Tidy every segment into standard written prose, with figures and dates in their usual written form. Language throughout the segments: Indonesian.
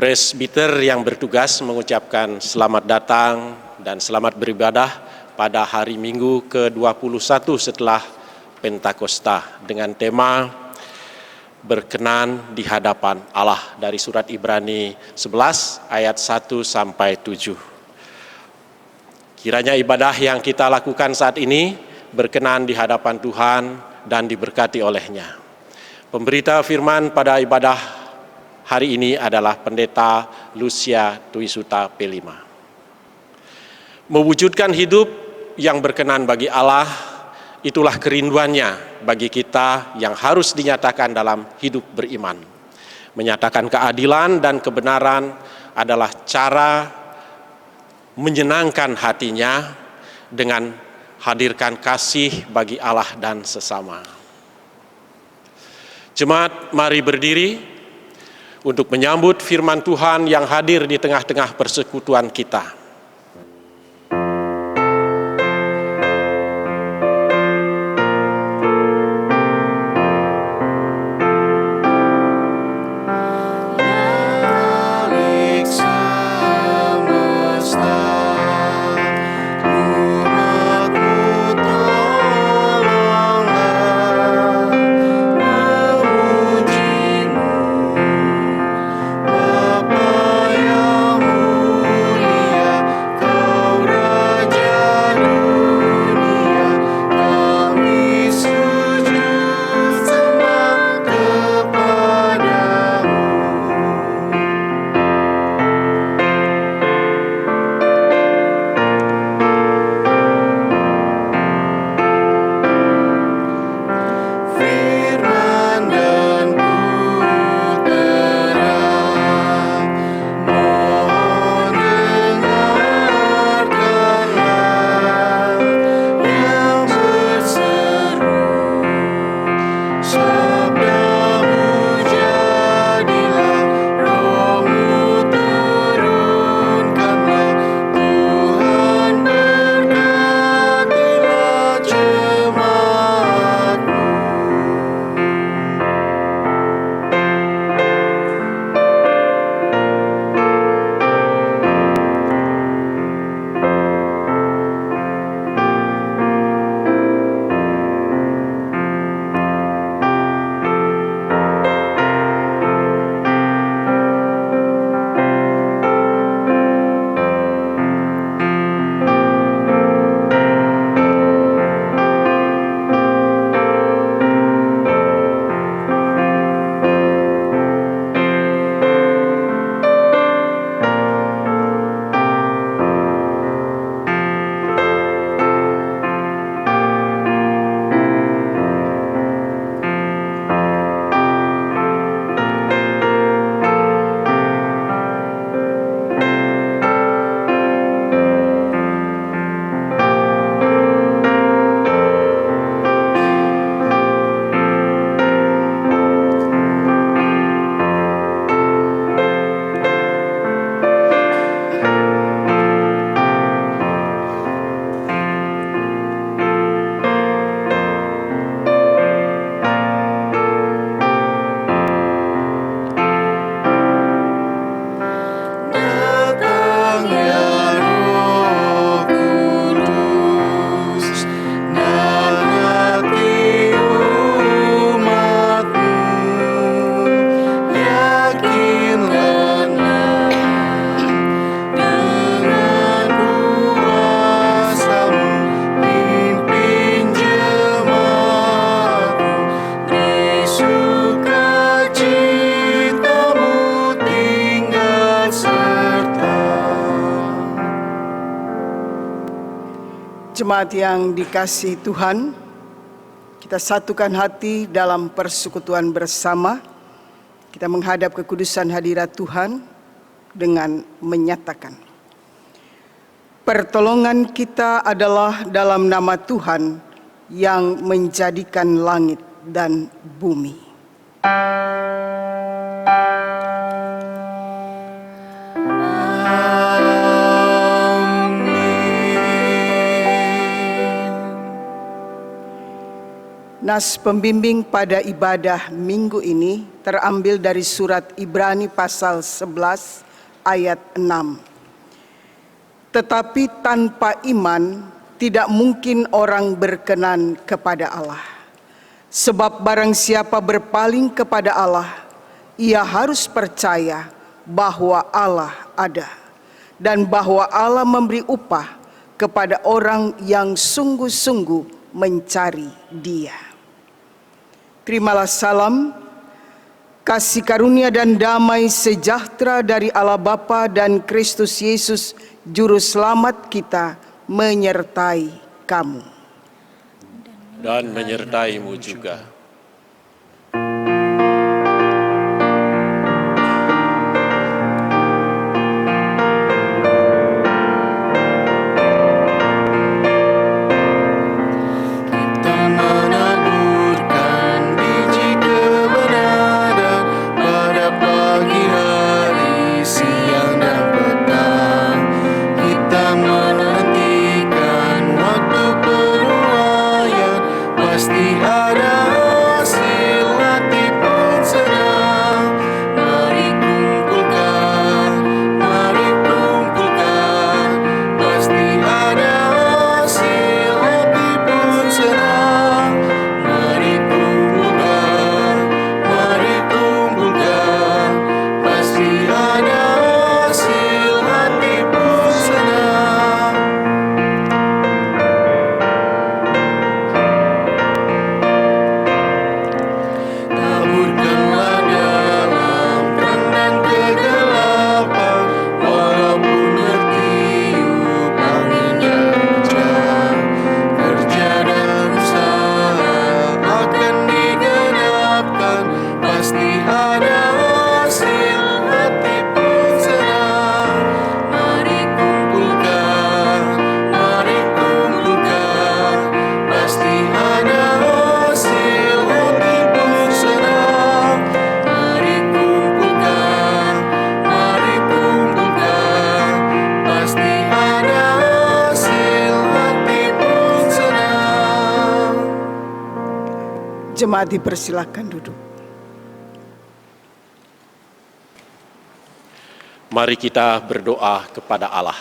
presbiter yang bertugas mengucapkan selamat datang dan selamat beribadah pada hari Minggu ke-21 setelah Pentakosta dengan tema berkenan di hadapan Allah dari surat Ibrani 11 ayat 1 sampai 7. Kiranya ibadah yang kita lakukan saat ini berkenan di hadapan Tuhan dan diberkati oleh-Nya. Pemberita firman pada ibadah hari ini adalah Pendeta Lucia Tuisuta P5. Mewujudkan hidup yang berkenan bagi Allah, itulah kerinduannya bagi kita yang harus dinyatakan dalam hidup beriman. Menyatakan keadilan dan kebenaran adalah cara menyenangkan hatinya dengan hadirkan kasih bagi Allah dan sesama. Jemaat, mari berdiri untuk menyambut firman Tuhan yang hadir di tengah-tengah persekutuan kita. Jemaat yang dikasihi Tuhan, kita satukan hati dalam persekutuan bersama. Kita menghadap kekudusan hadirat Tuhan dengan menyatakan, pertolongan kita adalah dalam nama Tuhan yang menjadikan langit dan bumi. Nas pembimbing pada ibadah minggu ini terambil dari surat Ibrani pasal 11 ayat 6. Tetapi tanpa iman tidak mungkin orang berkenan kepada Allah. Sebab barang siapa berpaling kepada Allah, ia harus percaya bahwa Allah ada dan bahwa Allah memberi upah kepada orang yang sungguh-sungguh mencari Dia. Terimalah salam, kasih karunia dan damai sejahtera dari Allah Bapa dan Kristus Yesus Juru Selamat kita menyertai kamu. Dan menyertaimu juga. Jemaat dipersilakan duduk. Mari kita berdoa kepada Allah.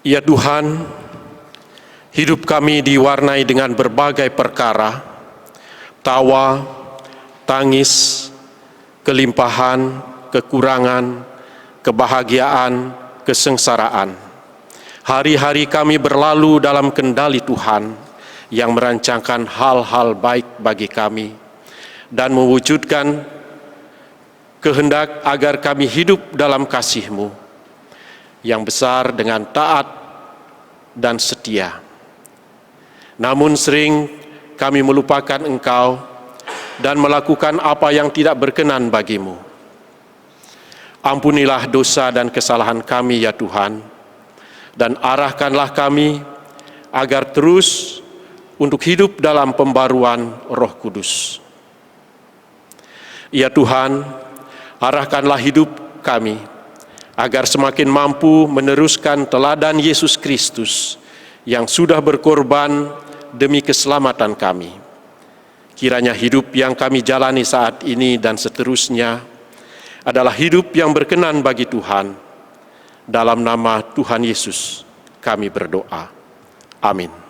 Ya Tuhan, hidup kami diwarnai dengan berbagai perkara, tawa, tangis, kelimpahan, kekurangan, kebahagiaan, kesengsaraan. Hari-hari kami berlalu dalam kendali Tuhan yang merancangkan hal-hal baik bagi kami dan mewujudkan kehendak agar kami hidup dalam kasih-Mu yang besar dengan taat dan setia. Namun sering kami melupakan Engkau dan melakukan apa yang tidak berkenan bagi-Mu. Ampunilah dosa dan kesalahan kami ya Tuhan, dan arahkanlah kami agar terus untuk hidup dalam pembaruan Roh Kudus. Ya Tuhan, arahkanlah hidup kami agar semakin mampu meneruskan teladan Yesus Kristus yang sudah berkorban demi keselamatan kami. Kiranya hidup yang kami jalani saat ini dan seterusnya adalah hidup yang berkenan bagi Tuhan. Dalam nama Tuhan Yesus kami berdoa. Amin.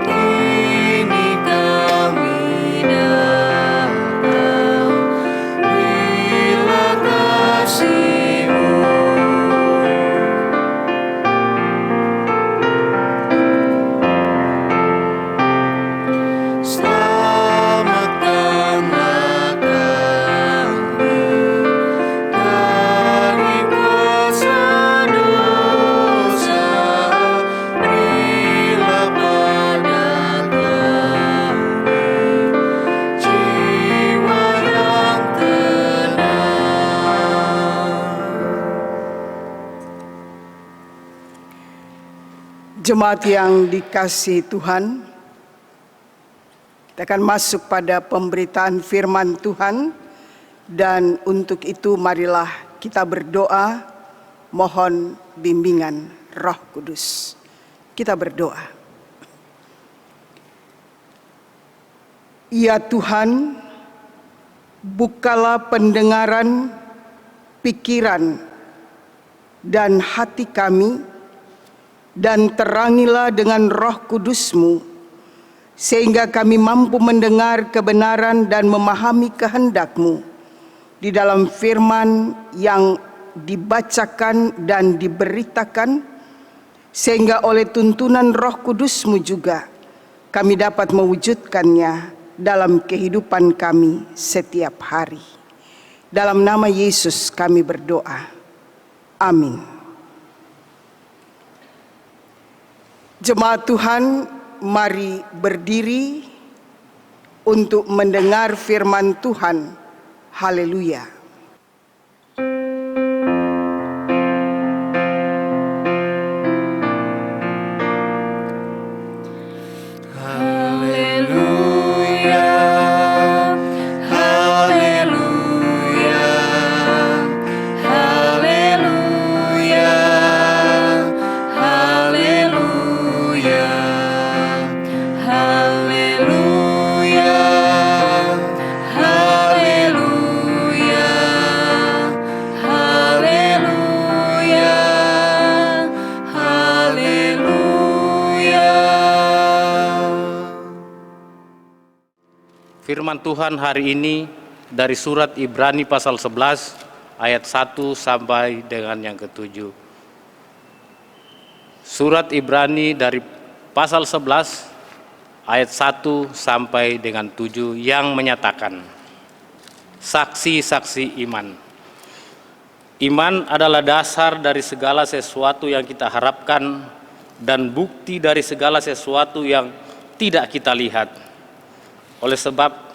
Kini kami datang Jemaat yang dikasihi Tuhan, kita akan masuk pada pemberitaan firman Tuhan, dan untuk itu marilah kita berdoa mohon bimbingan Roh Kudus. Kita berdoa. Ya Tuhan, bukalah pendengaran, pikiran, dan hati kami, dan terangilah dengan Roh Kudus-Mu, sehingga kami mampu mendengar kebenaran dan memahami kehendak-Mu di dalam firman yang dibacakan dan diberitakan, sehingga oleh tuntunan Roh Kudus-Mu juga kami dapat mewujudkannya dalam kehidupan kami setiap hari. Dalam nama Yesus kami berdoa. Amin. Jemaat Tuhan, mari berdiri untuk mendengar firman Tuhan. Haleluya. Firman Tuhan hari ini dari surat Ibrani pasal 11 ayat 1 sampai dengan yang ke-7. Surat Ibrani dari pasal 11 ayat 1 sampai dengan 7 yang menyatakan saksi-saksi iman. Iman adalah dasar dari segala sesuatu yang kita harapkan dan bukti dari segala sesuatu yang tidak kita lihat. Oleh sebab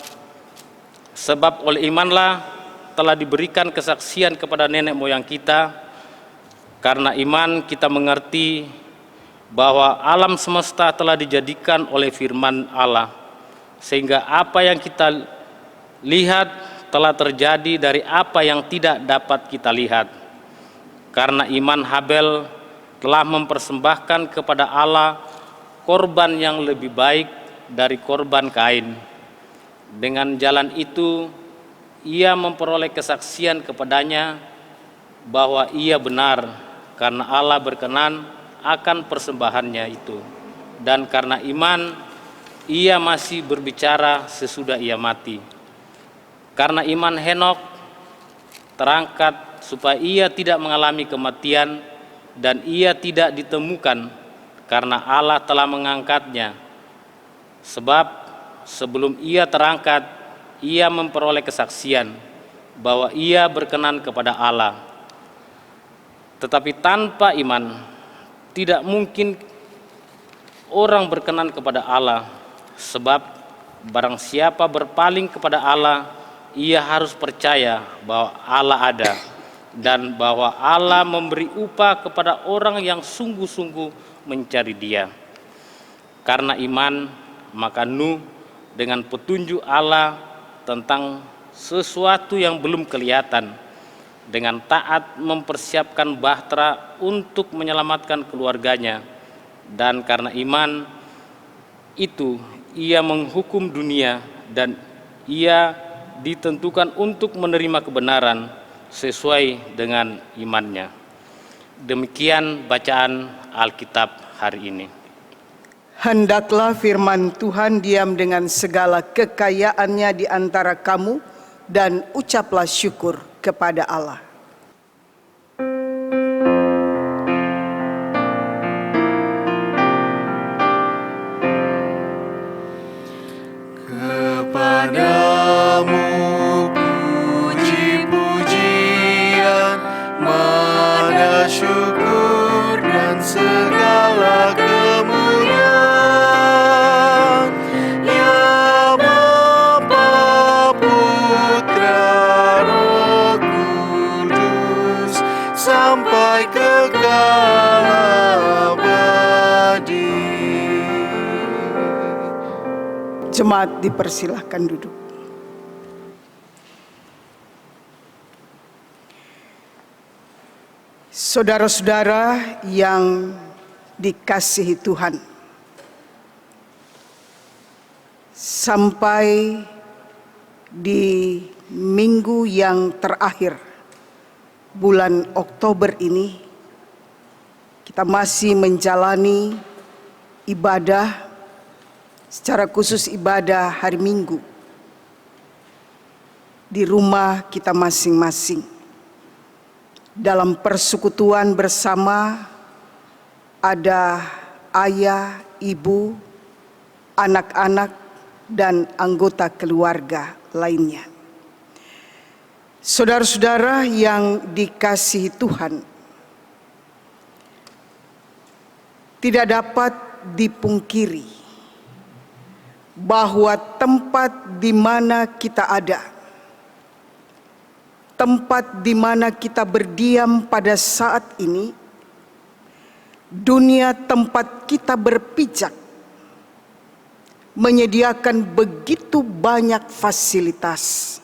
oleh imanlah telah diberikan kesaksian kepada nenek moyang kita. Karena iman kita mengerti bahwa alam semesta telah dijadikan oleh firman Allah, sehingga apa yang kita lihat telah terjadi dari apa yang tidak dapat kita lihat. Karena iman Habel telah mempersembahkan kepada Allah korban yang lebih baik dari korban Kain. Dengan jalan itu ia memperoleh kesaksian kepadanya bahwa ia benar, karena Allah berkenan akan persembahannya itu. Dan karena iman ia masih berbicara sesudah ia mati. Karena iman Henokh terangkat supaya ia tidak mengalami kematian, dan ia tidak ditemukan karena Allah telah mengangkatnya. Sebab sebelum ia terangkat, ia memperoleh kesaksian bahwa ia berkenan kepada Allah. Tetapi tanpa iman, tidak mungkin orang berkenan kepada Allah. Sebab barang siapa berpaling kepada Allah, ia harus percaya bahwa Allah ada, dan bahwa Allah memberi upah kepada orang yang sungguh-sungguh mencari Dia. Karena iman, maka Nuh dengan petunjuk Allah tentang sesuatu yang belum kelihatan, dengan taat mempersiapkan bahtera untuk menyelamatkan keluarganya. Dan karena iman itu ia menghukum dunia, dan ia ditentukan untuk menerima kebenaran sesuai dengan imannya. Demikian bacaan Alkitab hari ini. Hendaklah firman Tuhan diam dengan segala kekayaannya di antara kamu, dan ucaplah syukur kepada Allah. Kepadamu puji-pujian, mana syukur dan segala kemuliaan, ya Bapa, Putra, Roh Kudus, sampai kekal abadi. Jemaat dipersilahkan duduk. Saudara-saudara yang dikasihi Tuhan, sampai di minggu yang terakhir bulan Oktober ini, kita masih menjalani ibadah, secara khusus ibadah hari Minggu di rumah kita masing-masing. Dalam persekutuan bersama ada ayah, ibu, anak-anak, dan anggota keluarga lainnya. Saudara-saudara yang dikasihi Tuhan, tidak dapat dipungkiri bahwa tempat di mana kita ada, tempat di mana kita berdiam pada saat ini, dunia tempat kita berpijak, menyediakan begitu banyak fasilitas.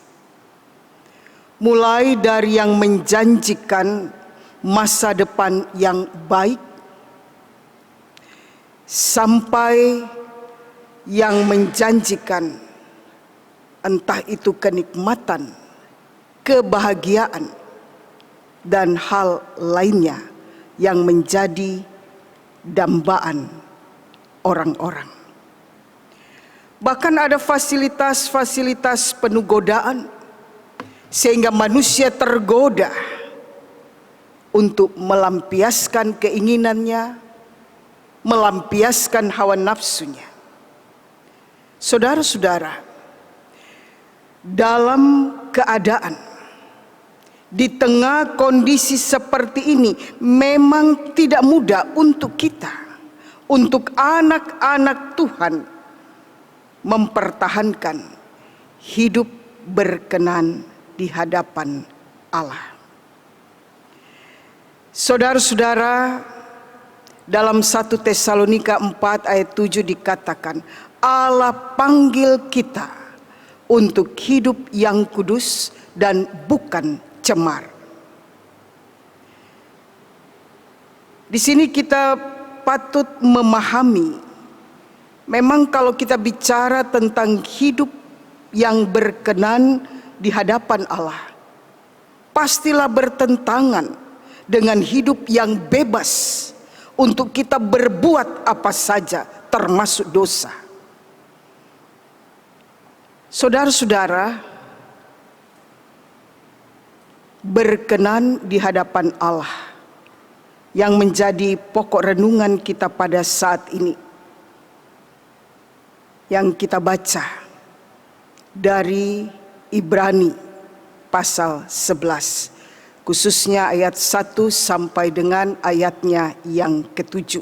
Mulai dari yang menjanjikan masa depan yang baik, sampai yang menjanjikan entah itu kenikmatan, kebahagiaan, dan hal lainnya yang menjadi dambaan orang-orang. Bahkan ada fasilitas-fasilitas penuh godaan, sehingga manusia tergoda untuk melampiaskan keinginannya, melampiaskan hawa nafsunya. Saudara-saudara, dalam keadaan di tengah kondisi seperti ini, memang tidak mudah untuk kita, untuk anak-anak Tuhan, mempertahankan hidup berkenan di hadapan Allah. Saudara-saudara, dalam 1 Tesalonika 4 ayat 7 dikatakan, Allah panggil kita untuk hidup yang kudus dan bukan cemar. Di sini kita patut memahami, memang kalau kita bicara tentang hidup yang berkenan di hadapan Allah, pastilah bertentangan dengan hidup yang bebas untuk kita berbuat apa saja, termasuk dosa. Saudara-saudara, berkenan di hadapan Allah yang menjadi pokok renungan kita pada saat ini, yang kita baca dari Ibrani pasal 11, khususnya ayat 1 sampai dengan ayatnya yang ke-7.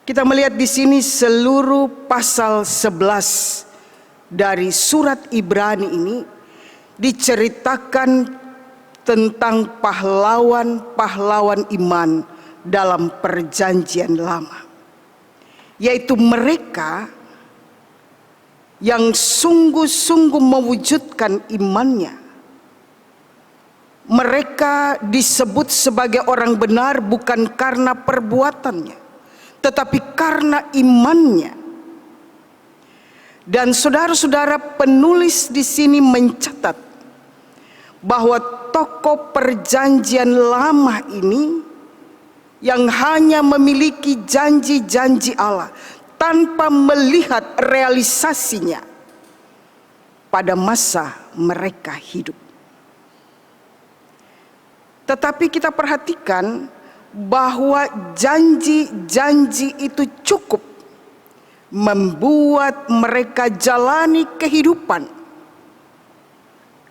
Kita melihat di sini seluruh pasal 11 dari surat Ibrani ini diceritakan tentang pahlawan-pahlawan iman dalam perjanjian lama, yaitu mereka yang sungguh-sungguh mewujudkan imannya. Mereka disebut sebagai orang benar bukan karena perbuatannya, tetapi karena imannya. Dan saudara-saudara, penulis di sini mencatat bahwa tokoh perjanjian lama ini yang hanya memiliki janji-janji Allah tanpa melihat realisasinya pada masa mereka hidup. Tetapi kita perhatikan bahwa janji-janji itu cukup membuat mereka jalani kehidupan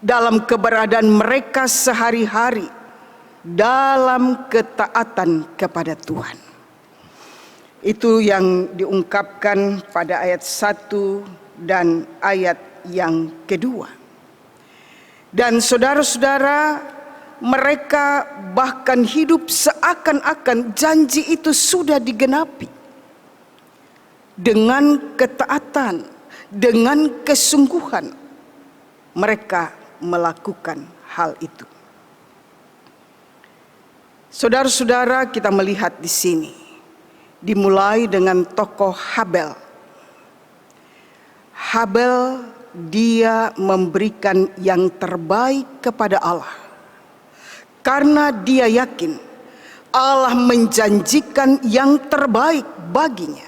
dalam keberadaan mereka sehari-hari dalam ketaatan kepada Tuhan. Itu yang diungkapkan pada ayat 1 dan ayat yang kedua. Dan saudara-saudara, mereka bahkan hidup seakan-akan janji itu sudah digenapi dengan ketaatan, dengan kesungguhan mereka melakukan hal itu. Saudara-saudara, kita melihat di sini dimulai dengan tokoh Habel. Habel dia memberikan yang terbaik kepada Allah karena dia yakin Allah menjanjikan yang terbaik baginya.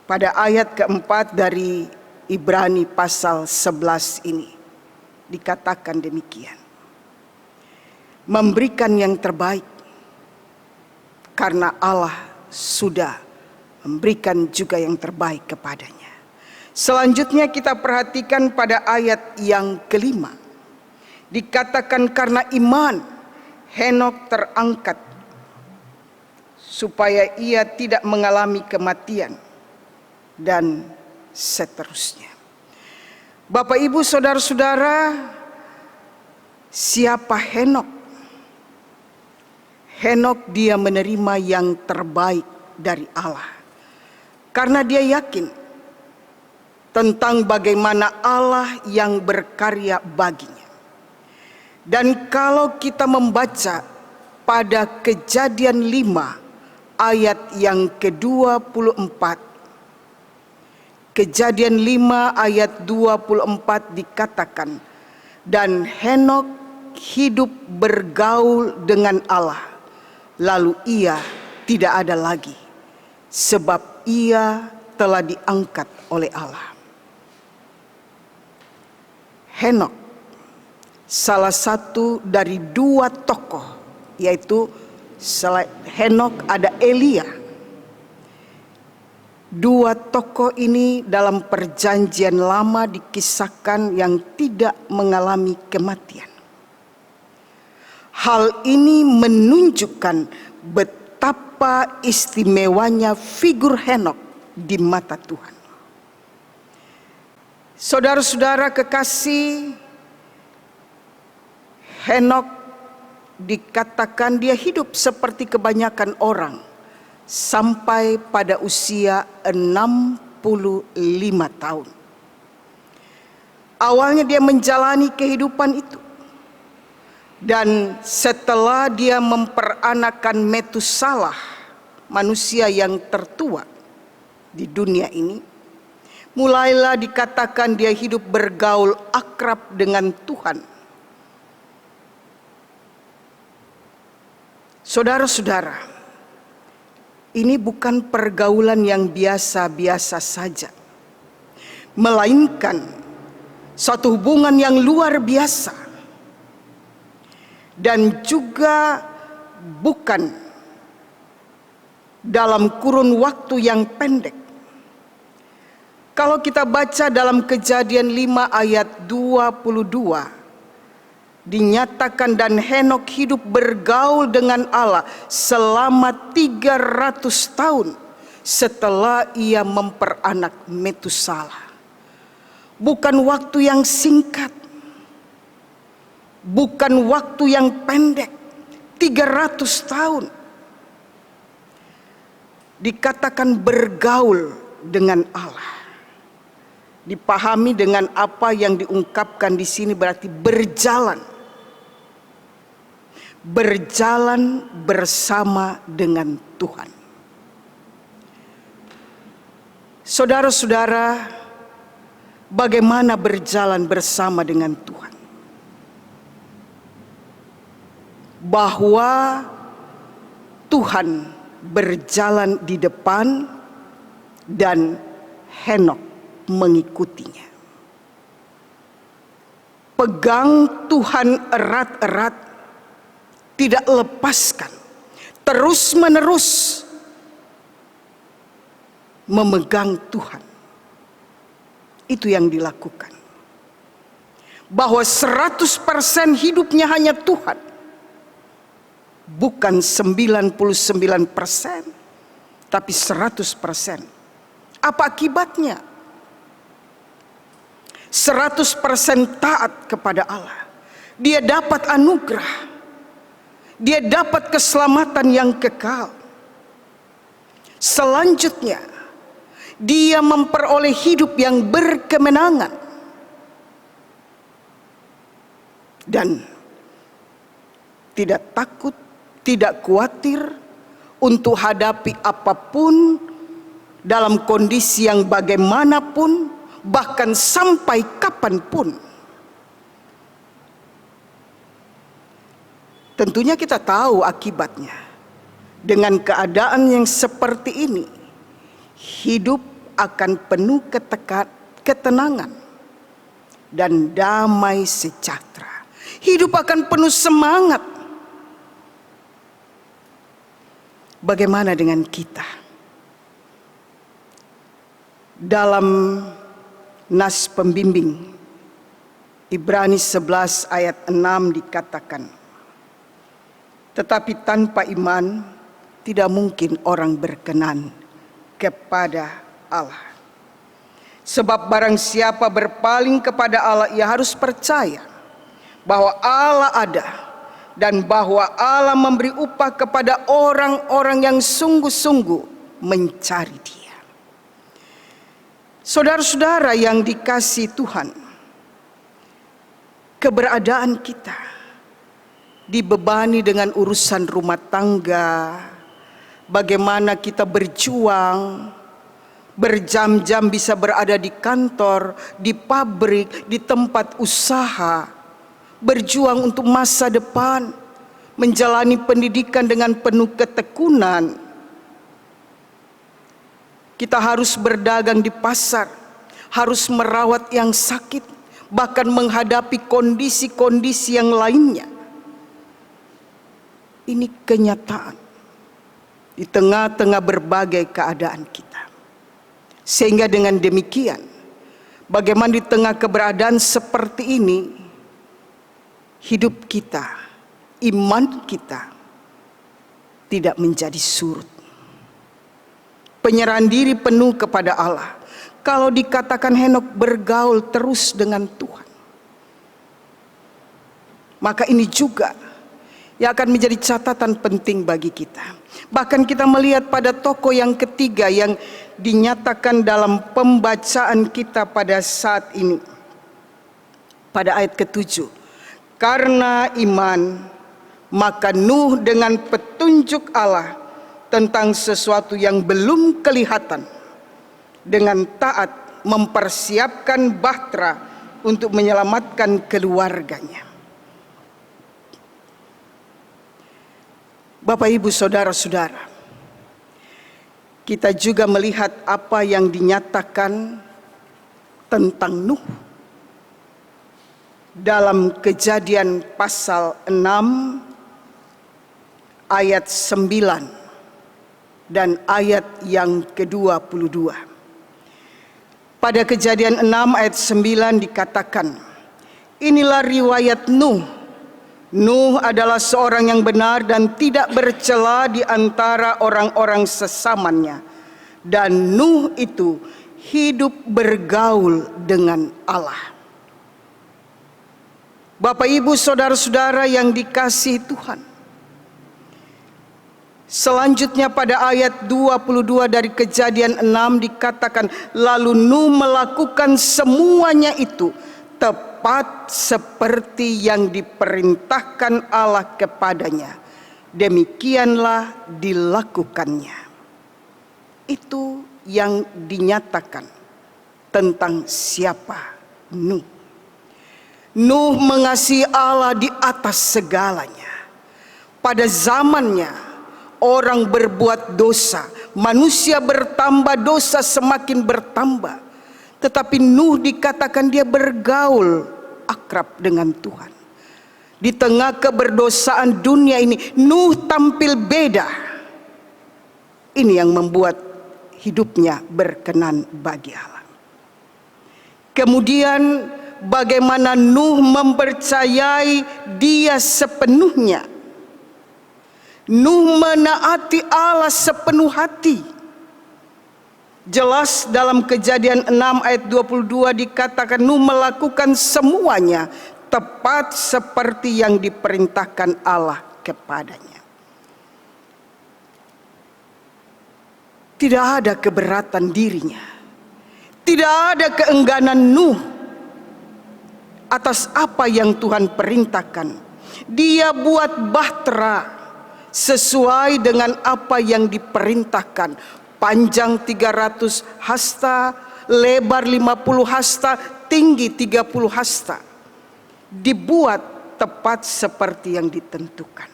Pada ayat keempat dari Ibrani pasal 11 ini dikatakan demikian. Memberikan yang terbaik karena Allah sudah memberikan juga yang terbaik kepadanya. Selanjutnya kita perhatikan pada ayat yang kelima. Dikatakan karena iman Henok terangkat supaya ia tidak mengalami kematian dan seterusnya. Bapak, Ibu, saudara-saudara, siapa Henok? Henok dia menerima yang terbaik dari Allah karena dia yakin tentang bagaimana Allah yang berkarya baginya. Dan kalau kita membaca pada Kejadian 5 ayat yang ke-24, Kejadian 5 ayat 24 dikatakan, dan Henok hidup bergaul dengan Allah, lalu ia tidak ada lagi, sebab ia telah diangkat oleh Allah. Henok salah satu dari dua tokoh, yaitu selain Henok ada Elia. Dua tokoh ini dalam perjanjian lama dikisahkan yang tidak mengalami kematian. Hal ini menunjukkan betapa istimewanya figur Henok di mata Tuhan. Saudara-saudara kekasih, Henok dikatakan dia hidup seperti kebanyakan orang sampai pada usia 65 tahun. Awalnya dia menjalani kehidupan itu. Dan setelah dia memperanakan Metusalah, manusia yang tertua di dunia ini, mulailah dikatakan dia hidup bergaul akrab dengan Tuhan. Saudara-saudara, ini bukan pergaulan yang biasa-biasa saja, melainkan satu hubungan yang luar biasa, dan juga bukan dalam kurun waktu yang pendek. Kalau kita baca dalam Kejadian 5 ayat 22, dinyatakan dan Henok hidup bergaul dengan Allah selama 300 tahun setelah ia memperanak Metusalah. Bukan waktu yang singkat, bukan waktu yang pendek, 300 tahun. Dikatakan bergaul dengan Allah. Dipahami dengan apa yang diungkapkan di sini berarti berjalan. Berjalan bersama dengan Tuhan. Saudara-saudara, bagaimana berjalan bersama dengan Tuhan? Bahwa Tuhan berjalan di depan dan Henok mengikutinya. Pegang Tuhan erat-erat, tidak lepaskan, terus-menerus memegang Tuhan. Itu yang dilakukan. Bahwa 100% hidupnya hanya Tuhan. Bukan 99%, tapi 100%. Apa akibatnya? 100% taat kepada Allah. Dia dapat anugerah. Dia dapat keselamatan yang kekal. Selanjutnya, Dia memperoleh hidup yang berkemenangan. Dan tidak takut, tidak khawatir untuk hadapi apapun dalam kondisi yang bagaimanapun, bahkan sampai kapanpun. Tentunya kita tahu akibatnya. Dengan keadaan yang seperti ini, hidup akan penuh ketenangan dan damai sejahtera. Hidup akan penuh semangat. Bagaimana dengan kita? Dalam nas pembimbing Ibrani 11 ayat 6 dikatakan, tetapi tanpa iman tidak mungkin orang berkenan kepada Allah. Sebab barang siapa berpaling kepada Allah, ia harus percaya bahwa Allah ada dan bahwa Allah memberi upah kepada orang-orang yang sungguh-sungguh mencari Dia. Saudara-saudara yang dikasihi Tuhan, keberadaan kita dibebani dengan urusan rumah tangga, bagaimana kita berjuang, berjam-jam bisa berada di kantor, di pabrik, di tempat usaha, berjuang untuk masa depan, menjalani pendidikan dengan penuh ketekunan. Kita harus berdagang di pasar, harus merawat yang sakit, bahkan menghadapi kondisi-kondisi yang lainnya. Ini kenyataan di tengah-tengah berbagai keadaan kita. Sehingga dengan demikian, bagaimana di tengah keberadaan seperti ini, hidup kita, iman kita tidak menjadi surut. Penyerahan diri penuh kepada Allah. Kalau dikatakan Henokh bergaul terus dengan Tuhan, maka ini juga yang akan menjadi catatan penting bagi kita. Bahkan kita melihat pada tokoh yang ketiga yang dinyatakan dalam pembacaan kita pada saat ini. Pada ayat ke-7. Karena iman, maka Nuh dengan petunjuk Allah tentang sesuatu yang belum kelihatan, dengan taat mempersiapkan bahtera untuk menyelamatkan keluarganya. Bapak, Ibu, saudara-saudara, kita juga melihat apa yang dinyatakan tentang Nuh dalam Kejadian pasal 6 ayat 9 dan ayat yang ke-22. Pada Kejadian 6 ayat 9 dikatakan, inilah riwayat Nuh. Nuh adalah seorang yang benar dan tidak bercela di antara orang-orang sesamanya. Dan Nuh itu hidup bergaul dengan Allah. Bapak, Ibu, saudara-saudara yang dikasihi Tuhan. Selanjutnya pada ayat 22 dari Kejadian 6 dikatakan, lalu Nuh melakukan semuanya itu tepat seperti yang diperintahkan Allah kepadanya. Demikianlah dilakukannya. Itu yang dinyatakan tentang siapa Nuh. Nuh mengasihi Allah di atas segalanya. Pada zamannya orang berbuat dosa, manusia bertambah, dosa semakin bertambah. Tetapi Nuh dikatakan dia bergaul akrab dengan Tuhan. Di tengah keberdosaan dunia ini, Nuh tampil beda. Ini yang membuat hidupnya berkenan bagi Allah. Kemudian bagaimana Nuh mempercayai Dia sepenuhnya. Nuh menaati Allah sepenuh hati. Jelas dalam Kejadian 6 ayat 22 dikatakan Nuh melakukan semuanya tepat seperti yang diperintahkan Allah kepadanya. Tidak ada keberatan dirinya. Tidak ada keengganan Nuh atas apa yang Tuhan perintahkan. Dia buat bahtera sesuai dengan apa yang diperintahkan. Panjang 300 hasta, lebar 50 hasta, tinggi 30 hasta. Dibuat tepat seperti yang ditentukan.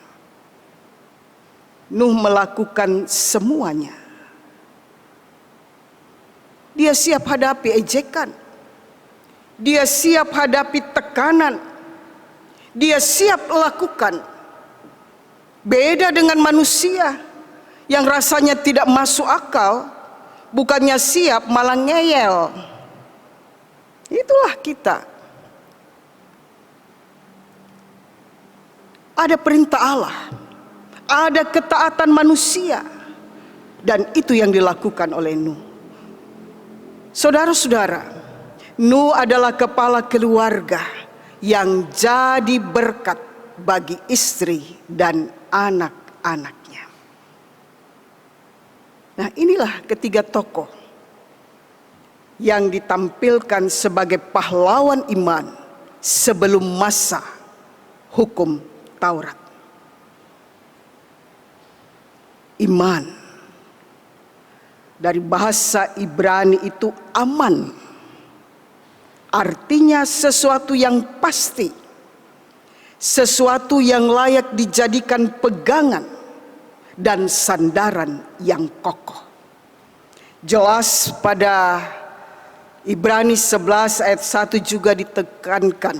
Nuh melakukan semuanya. Dia siap hadapi ejekan. Dia siap hadapi tekanan. Dia siap lakukan. Beda dengan manusia yang rasanya tidak masuk akal, bukannya siap malah ngeyel. Itulah kita. Ada perintah Allah, ada ketaatan manusia, dan itu yang dilakukan oleh Nuh. Saudara-saudara, Nuh adalah kepala keluarga yang jadi berkat bagi istri dan anak-anaknya. Nah, inilah ketiga tokoh yang ditampilkan sebagai pahlawan iman sebelum masa hukum Taurat. Iman dari bahasa Ibrani itu aman, artinya sesuatu yang pasti, sesuatu yang layak dijadikan pegangan dan sandaran yang kokoh. Jelas pada Ibrani 11 ayat 1 juga ditekankan.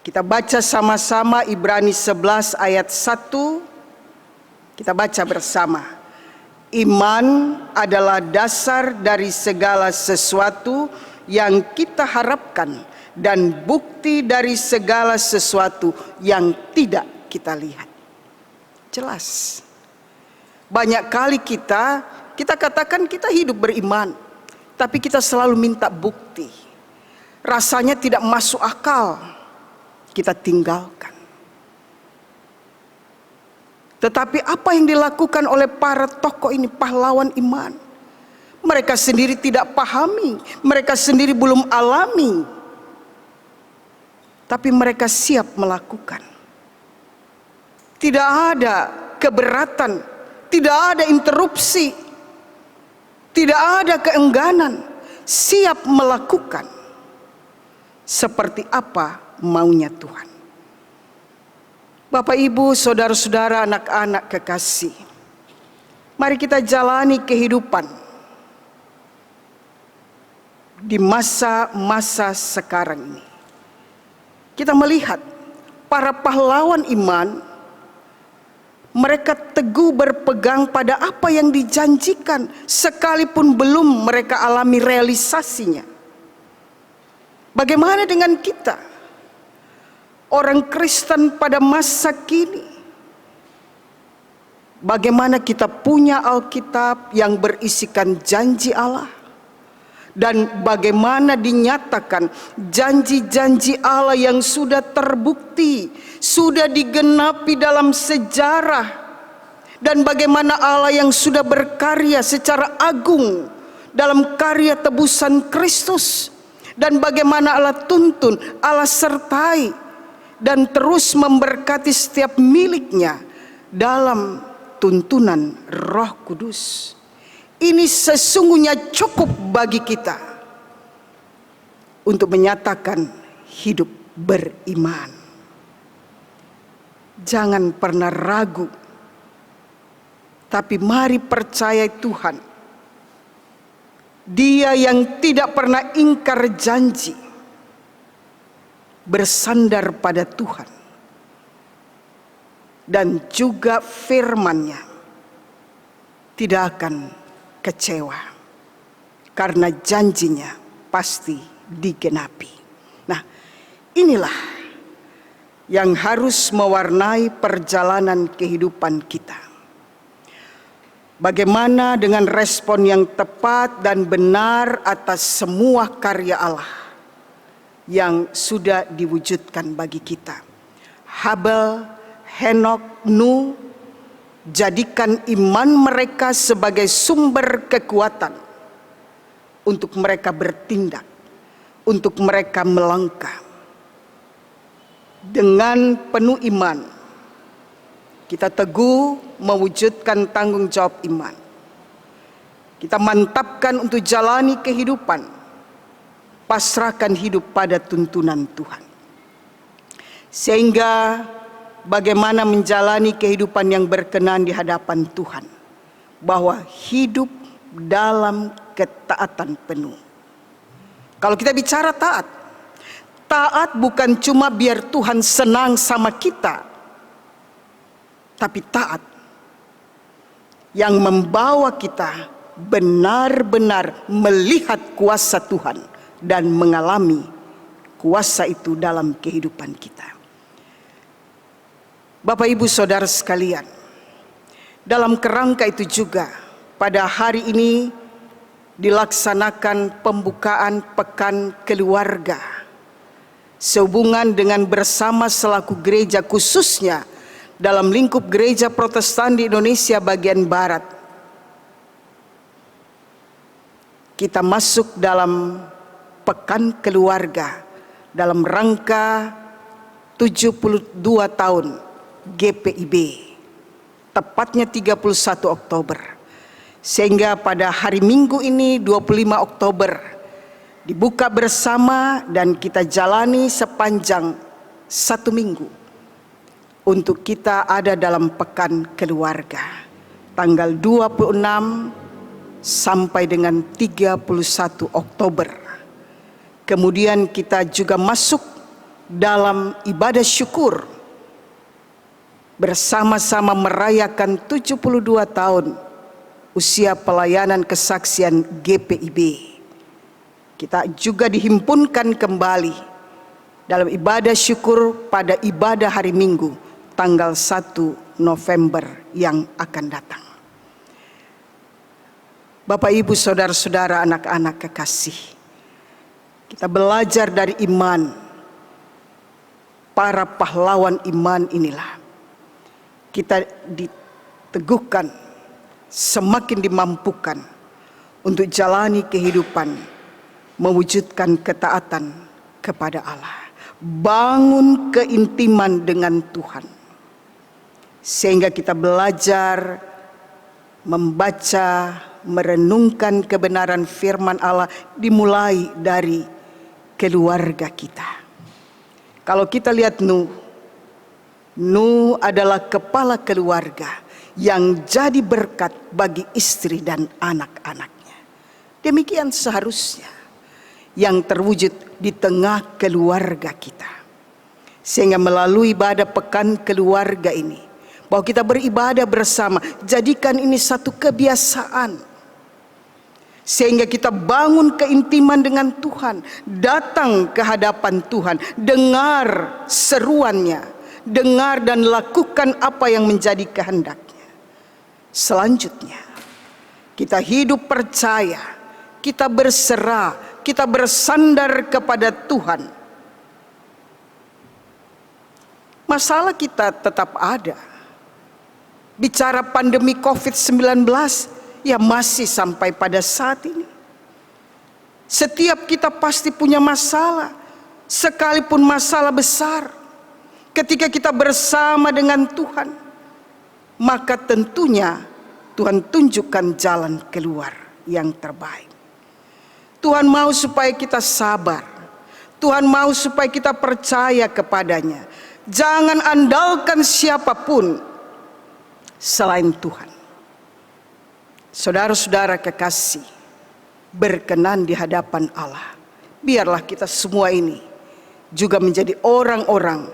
Kita baca sama-sama Ibrani 11 ayat 1. Kita baca bersama. Iman adalah dasar dari segala sesuatu yang kita harapkan dan bukti dari segala sesuatu yang tidak kita lihat. Jelas. Banyak kali kita katakan kita hidup beriman, tapi kita selalu minta bukti. Rasanya tidak masuk akal, kita tinggalkan. Tetapi apa yang dilakukan oleh para tokoh ini, pahlawan iman, mereka sendiri tidak pahami, mereka sendiri belum alami, tapi mereka siap melakukan. Tidak ada keberatan, tidak ada interupsi, tidak ada keengganan, siap melakukan seperti apa maunya Tuhan. Bapak, Ibu, saudara-saudara, anak-anak kekasih, mari kita jalani kehidupan di masa-masa sekarang ini. Kita melihat para pahlawan iman, mereka teguh berpegang pada apa yang dijanjikan sekalipun belum mereka alami realisasinya. Bagaimana dengan kita, orang Kristen pada masa kini? Bagaimana kita punya Alkitab yang berisikan janji Allah? Dan bagaimana dinyatakan janji-janji Allah yang sudah terbukti, sudah digenapi dalam sejarah. Dan bagaimana Allah yang sudah berkarya secara agung dalam karya tebusan Kristus. Dan bagaimana Allah tuntun, Allah sertai dan terus memberkati setiap miliknya dalam tuntunan Roh Kudus. Ini sesungguhnya cukup bagi kita untuk menyatakan hidup beriman. Jangan pernah ragu, tapi mari percaya Tuhan. Dia yang tidak pernah ingkar janji, bersandar pada Tuhan, dan juga firman-Nya tidak akan kecewa, karena janjinya pasti digenapi. Nah, inilah yang harus mewarnai perjalanan kehidupan kita. Bagaimana dengan respon yang tepat dan benar atas semua karya Allah yang sudah diwujudkan bagi kita. Habel, Henok, Nuh, jadikan iman mereka sebagai sumber kekuatan untuk mereka bertindak, untuk mereka melangkah. Dengan penuh iman, kita teguh mewujudkan tanggung jawab iman. Kita mantapkan untuk jalani kehidupan, pasrahkan hidup pada tuntunan Tuhan. Sehingga bagaimana menjalani kehidupan yang berkenan di hadapan Tuhan, bahwa hidup dalam ketaatan penuh. Kalau kita bicara taat, taat bukan cuma biar Tuhan senang sama kita, tapi taat yang membawa kita benar-benar melihat kuasa Tuhan dan mengalami kuasa itu dalam kehidupan kita. Bapak Ibu Saudara sekalian, dalam kerangka itu juga pada hari ini dilaksanakan pembukaan Pekan Keluarga sehubungan dengan bersama selaku gereja, khususnya dalam lingkup gereja Protestan di Indonesia bagian Barat. Kita masuk dalam Pekan Keluarga dalam rangka 72 tahun GPIB, tepatnya 31 Oktober. Sehingga pada hari Minggu ini 25 Oktober dibuka bersama dan kita jalani sepanjang 1 minggu untuk kita ada dalam Pekan Keluarga tanggal 26 sampai dengan 31 Oktober. Kemudian kita juga masuk dalam ibadah syukur bersama-sama merayakan 72 tahun usia pelayanan kesaksian GPIB. Kita juga dihimpunkan kembali dalam ibadah syukur pada ibadah hari Minggu tanggal 1 November yang akan datang. Bapak Ibu Saudara-saudara, anak-anak kekasih, kita belajar dari iman para pahlawan iman inilah. Kita diteguhkan, semakin dimampukan untuk jalani kehidupan mewujudkan ketaatan kepada Allah, bangun keintiman dengan Tuhan, sehingga kita belajar membaca, merenungkan kebenaran firman Allah dimulai dari keluarga kita. Kalau kita lihat Nuh adalah kepala keluarga yang jadi berkat bagi istri dan anak-anaknya. Demikian seharusnya yang terwujud di tengah keluarga kita. Sehingga melalui ibadah Pekan Keluarga ini, bahwa kita beribadah bersama, jadikan ini satu kebiasaan. Sehingga kita bangun keintiman dengan Tuhan, datang ke hadapan Tuhan, dengar seruannya, dengar dan lakukan apa yang menjadi kehendaknya. Selanjutnya, kita hidup percaya, kita berserah, kita bersandar kepada Tuhan. Masalah kita tetap ada. Bicara pandemi COVID-19, ya masih sampai pada saat ini. Setiap kita pasti punya masalah, sekalipun masalah besar. Ketika kita bersama dengan Tuhan, maka tentunya Tuhan tunjukkan jalan keluar yang terbaik. Tuhan mau supaya kita sabar. Tuhan mau supaya kita percaya kepadanya. Jangan andalkan siapapun selain Tuhan. Saudara-saudara kekasih, berkenan di hadapan Allah. Biarlah kita semua ini juga menjadi orang-orang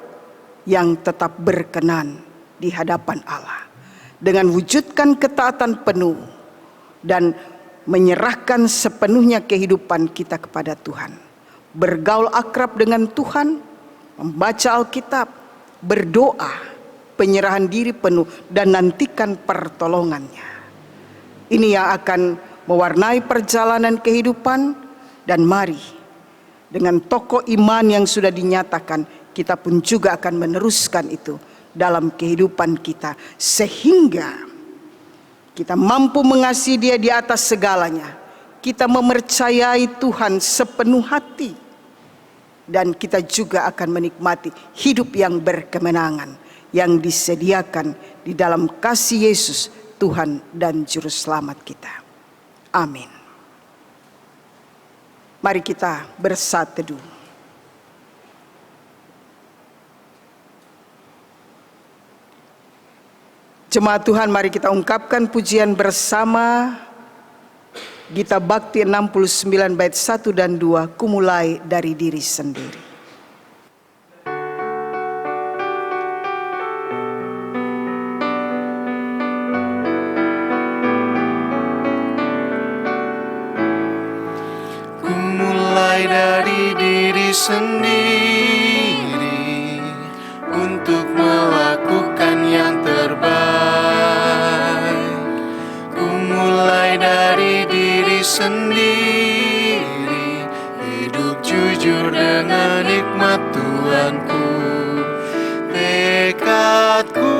yang tetap berkenan di hadapan Allah. Dengan wujudkan ketaatan penuh dan menyerahkan sepenuhnya kehidupan kita kepada Tuhan. Bergaul akrab dengan Tuhan, membaca Alkitab, berdoa, penyerahan diri penuh, dan nantikan pertolongannya. Ini yang akan mewarnai perjalanan kehidupan, dan mari dengan tokoh iman yang sudah dinyatakan, kita pun juga akan meneruskan itu dalam kehidupan kita, sehingga kita mampu mengasihi Dia di atas segalanya. Kita mempercayai Tuhan sepenuh hati, dan kita juga akan menikmati hidup yang berkemenangan yang disediakan di dalam kasih Yesus, Tuhan dan Juru Selamat kita. Amin. Mari kita bersatu teduh. Jemaat Tuhan, mari kita ungkapkan pujian bersama Gita Bakti 69 bait 1 dan 2, Ku mulai dari diri sendiri. Ku mulai dari diri sendiri untuk melakukan yang terbaik. Ku mulai dari diri sendiri, hidup jujur dengan nikmat Tuhanku. Tekadku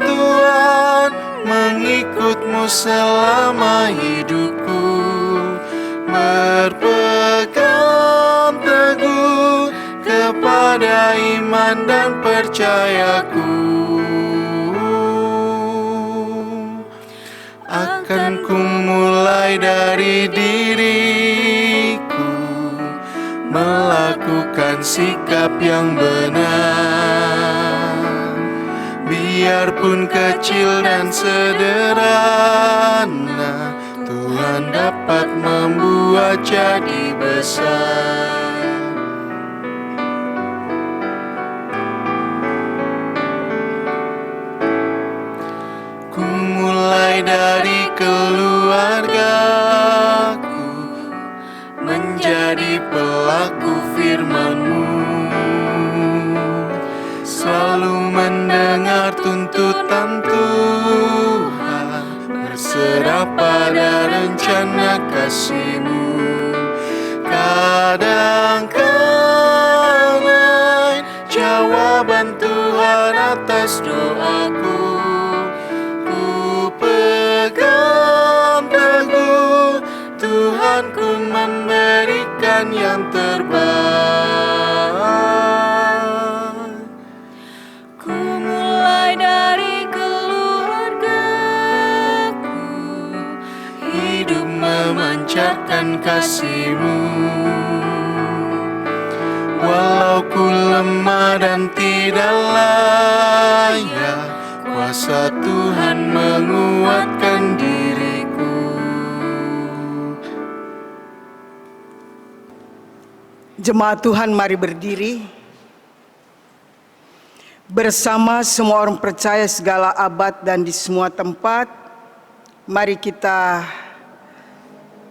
Tuhan, mengikut-Mu selama hidupku, berpegang teguh kepada iman dan percayaku. Akan ku mulai dari diriku, melakukan sikap yang benar, biarpun kecil dan sederhana, Tuhan dapat membuat jadi besar. Ku mulai dari keluargaku, menjadi pelaku firman-Mu, selalu mendengar tuntutan Tuhan, berserah pada rencana kasih-Mu. Kadang-kadang jawaban Tuhan atas doaku, ku pegang teguh, Tuhan ku memberikan yang terbaik. Ku mulai dari keluargaku, hidup memancarkan kasih-Mu. Walau ku lemah dan tidak layak, kuasa Tuhan menguatkan diriku. Jemaat Tuhan, mari berdiri. Bersama semua orang percaya segala abad dan di semua tempat, mari kita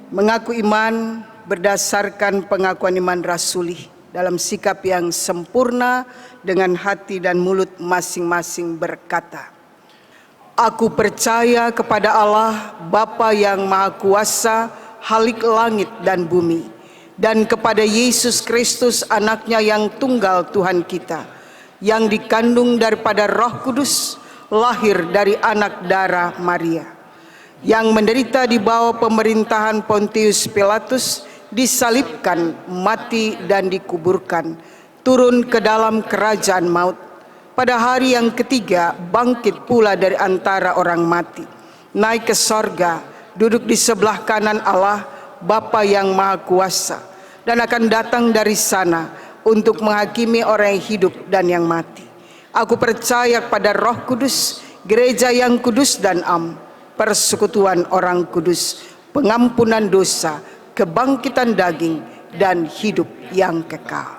mengaku iman berdasarkan pengakuan iman rasuli dalam sikap yang sempurna, dengan hati dan mulut masing-masing berkata, Aku percaya kepada Allah, Bapa yang Maha Kuasa, Khalik langit dan bumi, dan kepada Yesus Kristus, Anaknya yang tunggal Tuhan kita, yang dikandung daripada Roh Kudus, lahir dari anak darah Maria, yang menderita di bawah pemerintahan Pontius Pilatus, disalibkan, mati dan dikuburkan, turun ke dalam kerajaan maut, pada hari yang ketiga bangkit pula dari antara orang mati, naik ke sorga, duduk di sebelah kanan Allah Bapa yang Maha Kuasa, dan akan datang dari sana untuk menghakimi orang yang hidup dan yang mati. Aku percaya pada Roh Kudus, gereja yang kudus dan am, persekutuan orang kudus, pengampunan dosa, kebangkitan daging, dan hidup yang kekal.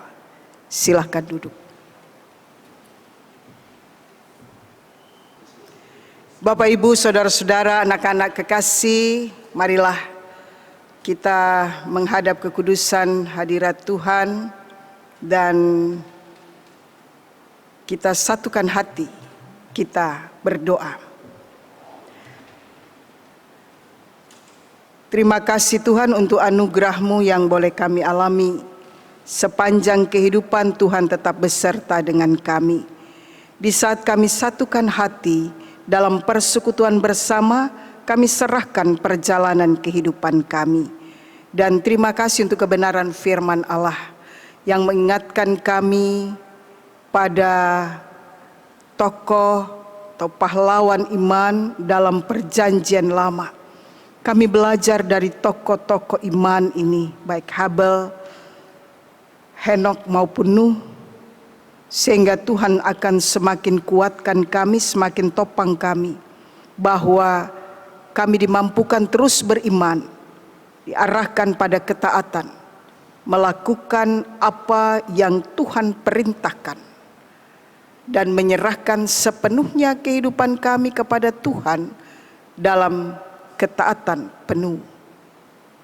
Silahkan duduk. Bapak, Ibu, saudara-saudara, anak-anak kekasih, marilah kita menghadap kekudusan hadirat Tuhan dan kita satukan hati, kita berdoa. Terima kasih Tuhan untuk anugerah-Mu yang boleh kami alami. Sepanjang kehidupan Tuhan tetap beserta dengan kami. Di saat kami satukan hati dalam persekutuan bersama, kami serahkan perjalanan kehidupan kami. Dan terima kasih untuk kebenaran firman Allah yang mengingatkan kami pada tokoh atau pahlawan iman dalam perjanjian lama. Kami belajar dari tokoh-tokoh iman ini, baik Habel, Henok maupun Nuh, sehingga Tuhan akan semakin kuatkan kami, semakin topang kami, bahwa kami dimampukan terus beriman, diarahkan pada ketaatan, melakukan apa yang Tuhan perintahkan, dan menyerahkan sepenuhnya kehidupan kami kepada Tuhan dalam ketaatan penuh,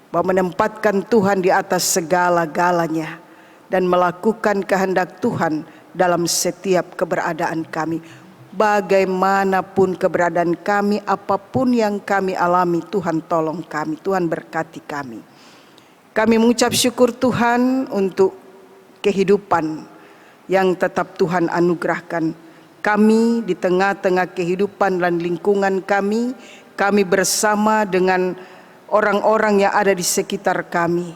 bahwa menempatkan Tuhan di atas segala-galanya dan melakukan kehendak Tuhan dalam setiap keberadaan kami. Bagaimanapun keberadaan kami, apapun yang kami alami, Tuhan tolong kami, Tuhan berkati kami. Kami mengucap syukur Tuhan untuk kehidupan yang tetap Tuhan anugerahkan. Kami di tengah-tengah kehidupan dan lingkungan kami bersama dengan orang-orang yang ada di sekitar kami.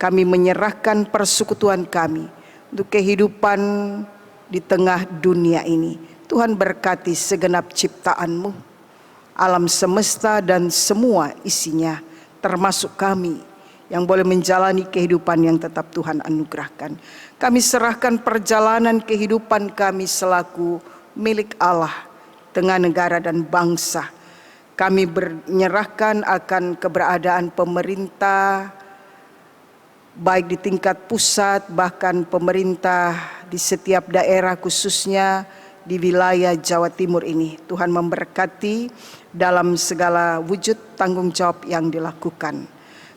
Kami menyerahkan persekutuan kami untuk kehidupan di tengah dunia ini. Tuhan berkati segenap ciptaan-Mu, alam semesta dan semua isinya, termasuk kami yang boleh menjalani kehidupan yang tetap Tuhan anugerahkan. Kami serahkan perjalanan kehidupan kami selaku milik Allah, tengah negara dan bangsa. Kami menyerahkan akan keberadaan pemerintah, baik di tingkat pusat, bahkan pemerintah di setiap daerah, khususnya di wilayah Jawa Timur ini. Tuhan memberkati dalam segala wujud tanggung jawab yang dilakukan.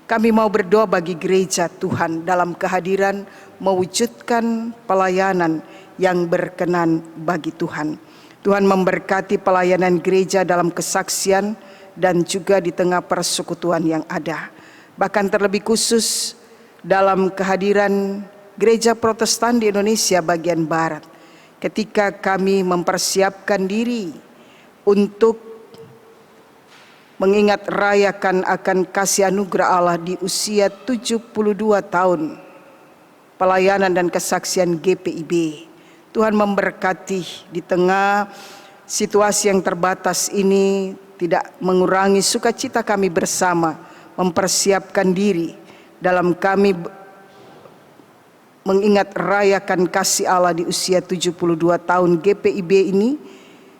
Kami mau berdoa bagi gereja Tuhan dalam kehadiran mewujudkan pelayanan yang berkenan bagi Tuhan. Tuhan memberkati pelayanan gereja dalam kesaksian dan juga di tengah persekutuan yang ada. Bahkan terlebih khusus dalam kehadiran gereja Protestan di Indonesia bagian Barat. Ketika kami mempersiapkan diri untuk mengingat rayakan akan kasih anugerah Allah di usia 72 tahun pelayanan dan kesaksian GPIB. Tuhan memberkati di tengah situasi yang terbatas ini, tidak mengurangi sukacita kami bersama mempersiapkan diri dalam kami mengingat rayakan kasih Allah di usia 72 tahun GPIB ini,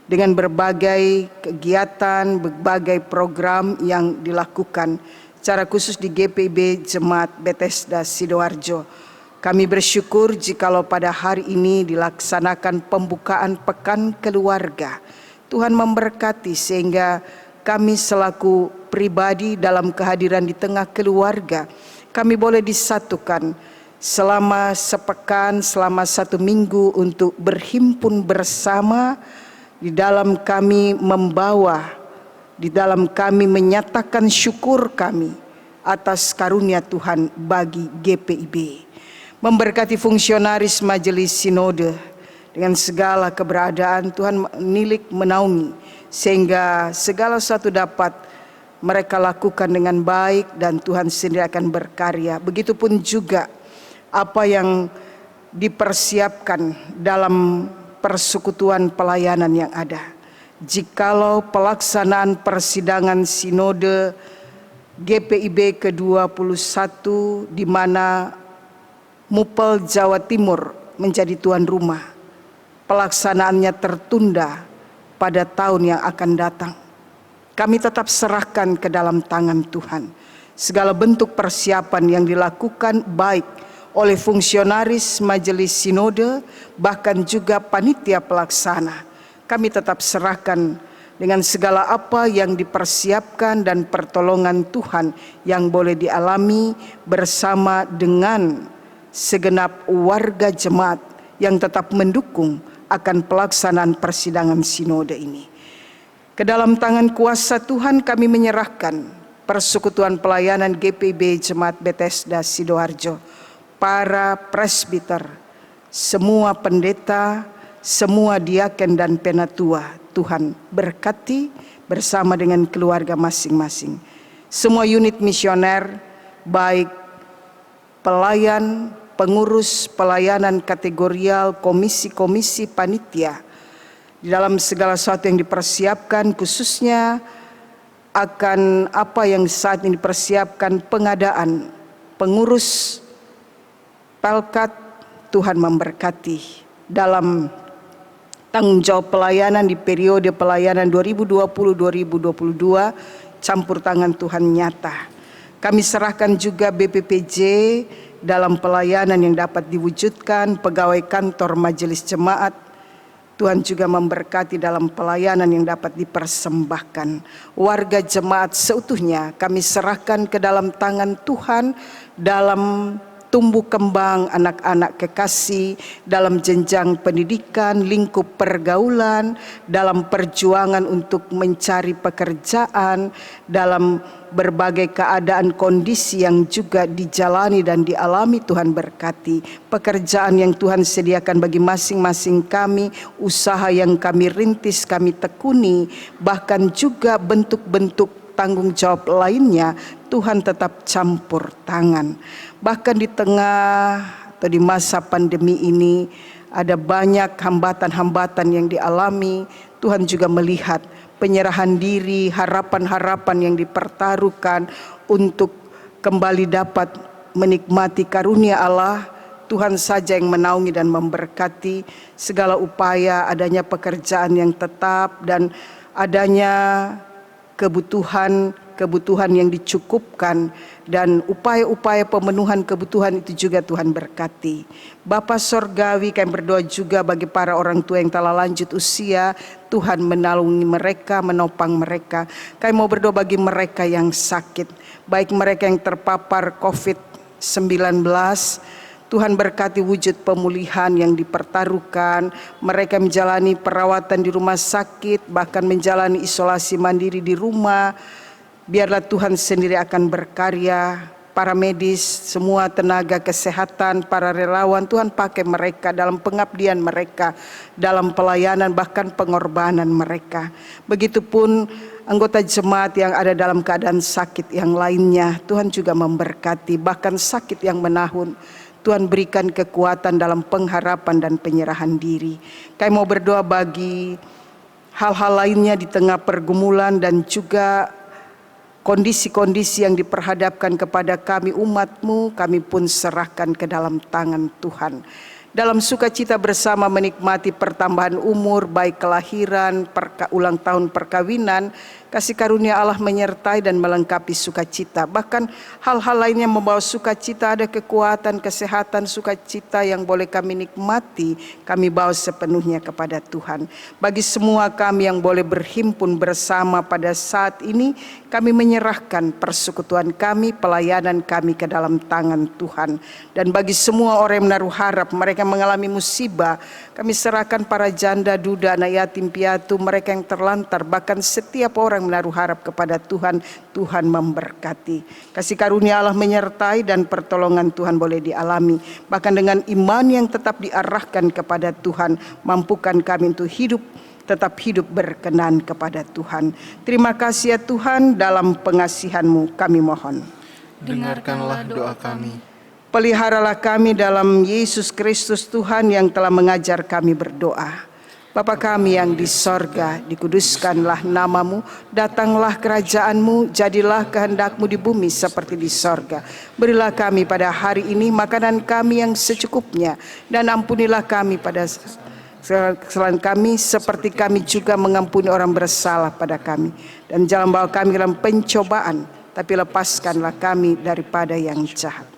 dengan berbagai kegiatan, berbagai program yang dilakukan secara khusus di GPIB Jemaat Bethesda Sidoarjo. Kami bersyukur jikalau pada hari ini dilaksanakan pembukaan pekan keluarga. Tuhan memberkati sehingga kami selaku pribadi dalam kehadiran di tengah keluarga, kami boleh disatukan selama sepekan, selama 1 minggu untuk berhimpun bersama. Di dalam kami membawa, di dalam kami menyatakan syukur kami atas karunia Tuhan bagi GPIB. Memberkati fungsionaris majelis sinode dengan segala keberadaan, Tuhan menilik menaungi sehingga segala sesuatu dapat mereka lakukan dengan baik dan Tuhan sendiri akan berkarya. Begitupun juga apa yang dipersiapkan dalam persekutuan pelayanan yang ada. Jikalau pelaksanaan persidangan sinode GPIB ke-21 di mana Mupel Jawa Timur menjadi tuan rumah, pelaksanaannya tertunda pada tahun yang akan datang, kami tetap serahkan ke dalam tangan Tuhan. Segala bentuk persiapan yang dilakukan baik oleh fungsionaris majelis sinode, bahkan juga panitia pelaksana, kami tetap serahkan dengan segala apa yang dipersiapkan dan pertolongan Tuhan yang boleh dialami bersama dengan segenap warga jemaat yang tetap mendukung akan pelaksanaan persidangan sinode ini. Ke dalam tangan kuasa Tuhan kami menyerahkan persekutuan pelayanan GPIB Jemaat Bethesda Sidoarjo, para presbiter, semua pendeta, semua diaken dan penatua. Tuhan berkati bersama dengan keluarga masing-masing. Semua unit misioner, baik pelayan, pengurus pelayanan kategorial, komisi-komisi panitia, di dalam segala sesuatu yang dipersiapkan, khususnya akan apa yang saat ini dipersiapkan pengadaan pengurus Pelkat, Tuhan memberkati dalam tanggung jawab pelayanan di periode pelayanan 2020-2022, campur tangan Tuhan nyata. Kami serahkan juga BPPJ dalam pelayanan yang dapat diwujudkan, pegawai kantor majelis jemaat, Tuhan juga memberkati dalam pelayanan yang dapat dipersembahkan. Warga jemaat seutuhnya kami serahkan ke dalam tangan Tuhan dalam tumbuh kembang anak-anak kekasih, dalam jenjang pendidikan, lingkup pergaulan, dalam perjuangan untuk mencari pekerjaan, dalam berbagai keadaan kondisi yang juga dijalani dan dialami. Tuhan berkati pekerjaan yang Tuhan sediakan bagi masing-masing kami, usaha yang kami rintis, kami tekuni, bahkan juga bentuk-bentuk tanggung jawab lainnya, Tuhan tetap campur tangan. Bahkan di tengah atau di masa pandemi ini ada banyak hambatan-hambatan yang dialami. Tuhan juga melihat penyerahan diri, harapan-harapan yang dipertaruhkan untuk kembali dapat menikmati karunia Allah. Tuhan saja yang menaungi dan memberkati segala upaya adanya pekerjaan yang tetap dan adanya kebutuhan yang dicukupkan, dan upaya-upaya pemenuhan kebutuhan itu juga Tuhan berkati. Bapa Sorgawi, kami berdoa juga bagi para orang tua yang telah lanjut usia, Tuhan menaungi mereka, menopang mereka. Kami mau berdoa bagi mereka yang sakit, baik mereka yang terpapar COVID-19, Tuhan berkati wujud pemulihan yang dipertaruhkan. Mereka menjalani perawatan di rumah sakit, bahkan menjalani isolasi mandiri di rumah. Biarlah Tuhan sendiri akan berkarya. Para medis, semua tenaga kesehatan, para relawan, Tuhan pakai mereka dalam pengabdian mereka, dalam pelayanan, bahkan pengorbanan mereka. Begitupun anggota jemaat yang ada dalam keadaan sakit yang lainnya, Tuhan juga memberkati, bahkan sakit yang menahun. Tuhan berikan kekuatan dalam pengharapan dan penyerahan diri. Kami mau berdoa bagi hal-hal lainnya di tengah pergumulan dan juga kondisi-kondisi yang diperhadapkan kepada kami umat-Mu, kami pun serahkan ke dalam tangan Tuhan. Dalam sukacita bersama menikmati pertambahan umur, baik kelahiran, ulang tahun perkawinan, kasih karunia Allah menyertai dan melengkapi sukacita. Bahkan hal-hal lainnya membawa sukacita, ada kekuatan, kesehatan, sukacita yang boleh kami nikmati, kami bawa sepenuhnya kepada Tuhan. Bagi semua kami yang boleh berhimpun bersama pada saat ini, kami menyerahkan persekutuan kami, pelayanan kami ke dalam tangan Tuhan. Dan bagi semua orang yang menaruh harap, mereka mengalami musibah, kami serahkan para janda, duda, anak yatim piatu, mereka yang terlantar, bahkan setiap orang menaruh harap kepada Tuhan, Tuhan memberkati. Kasih karunia Allah menyertai dan pertolongan Tuhan boleh dialami. Bahkan dengan iman yang tetap diarahkan kepada Tuhan, mampukan kami untuk tetap hidup berkenan kepada Tuhan. Terima kasih ya Tuhan, dalam pengasihan-Mu kami mohon. Dengarkanlah doa kami. Peliharalah kami dalam Yesus Kristus Tuhan yang telah mengajar kami berdoa. Bapa kami yang di sorga, dikuduskanlah nama-Mu, datanglah kerajaan-Mu, jadilah kehendak-Mu di bumi seperti di sorga. Berilah kami pada hari ini makanan kami yang secukupnya, dan ampunilah kami pada kesalahan kami seperti kami juga mengampuni orang bersalah pada kami. Dan jangan bawa kami dalam pencobaan, tapi lepaskanlah kami daripada yang jahat.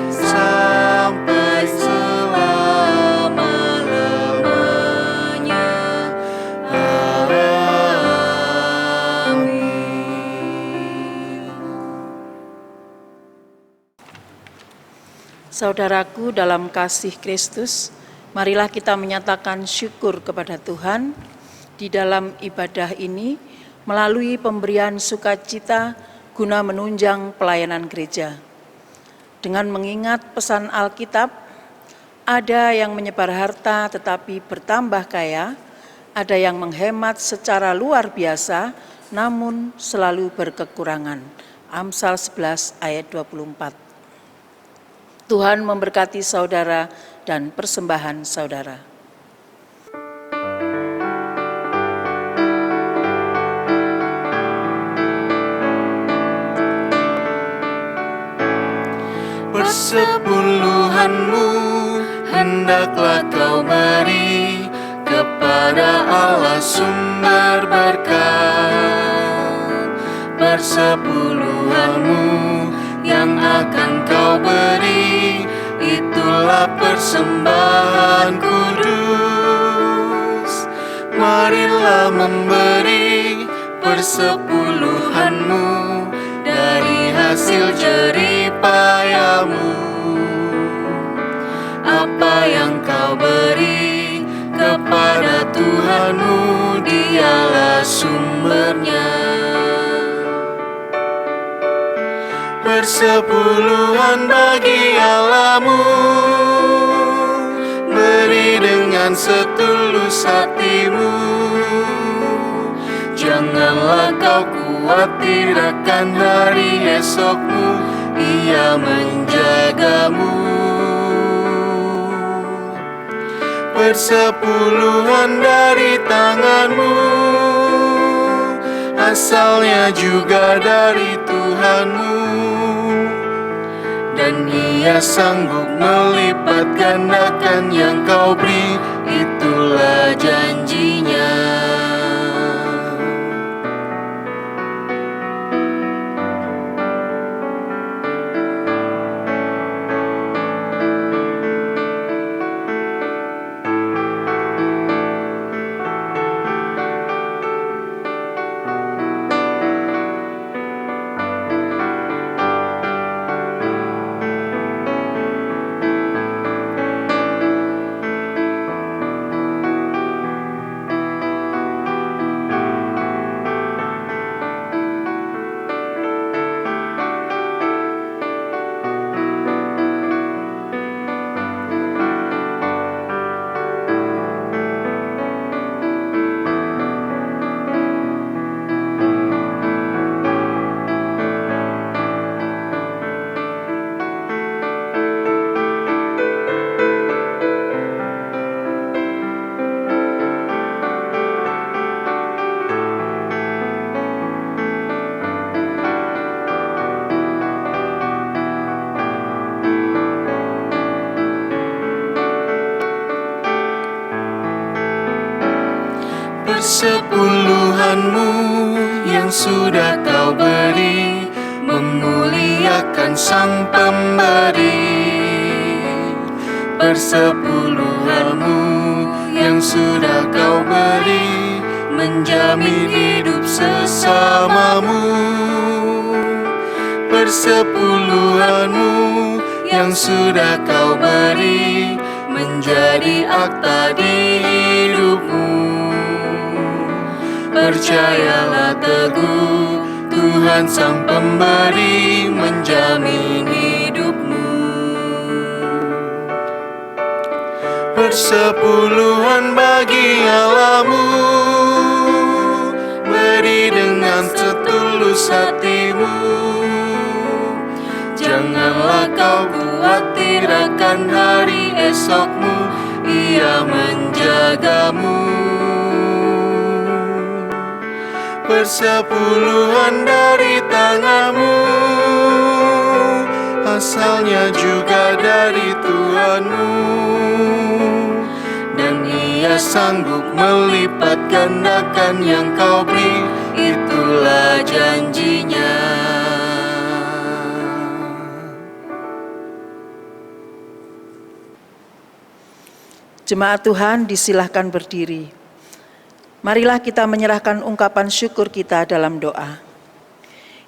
Sampai selama-lamanya. Saudaraku dalam kasih Kristus, marilah kita menyatakan syukur kepada Tuhan di dalam ibadah ini melalui pemberian sukacita guna menunjang pelayanan gereja. Dengan mengingat pesan Alkitab, ada yang menyebar harta tetapi bertambah kaya, ada yang menghemat secara luar biasa namun selalu berkekurangan. Amsal 11 ayat 24. Tuhan memberkati saudara dan persembahan saudara. Persepuluhanmu hendaklah kau beri kepada Allah sumber berkat. Persepuluhanmu yang akan kau beri, itulah persembahan kudus. Marilah memberi persepuluhanmu dari hasil jerih payahmu. Apa yang kau beri kepada Tuhanmu, Dialah sumbernya. Persepuluhan bagi Allahmu, beri dengan setulus hatimu. Janganlah kau khawatir akan hari esokmu, Ia menjagamu. Persepuluhan dari tanganmu, asalnya juga dari Tuhanmu, dan Ia sanggup melipat gandakan yang kau beri, itulah janjinya. Persepuluhanmu yang sudah kau beri memuliakan Sang Pemberi. Persepuluhanmu yang sudah kau beri menjamin hidup sesamamu. Persepuluhanmu yang sudah kau beri menjadi akta di hidupmu. Percayalah teguh, Tuhan Sang Pemberi menjamin hidupmu. Persepuluhan bagi Allahmu, beri dengan setulus hatimu. Janganlah kau khawatir akan hari esokmu, Ia menjagamu. Persepuluhan dari tanganmu, asalnya juga dari Tuhanmu, dan Ia sanggup melipat gandakan yang kau beri, itulah janjinya. Jemaat Tuhan disilahkan berdiri. Marilah kita menyerahkan ungkapan syukur kita dalam doa.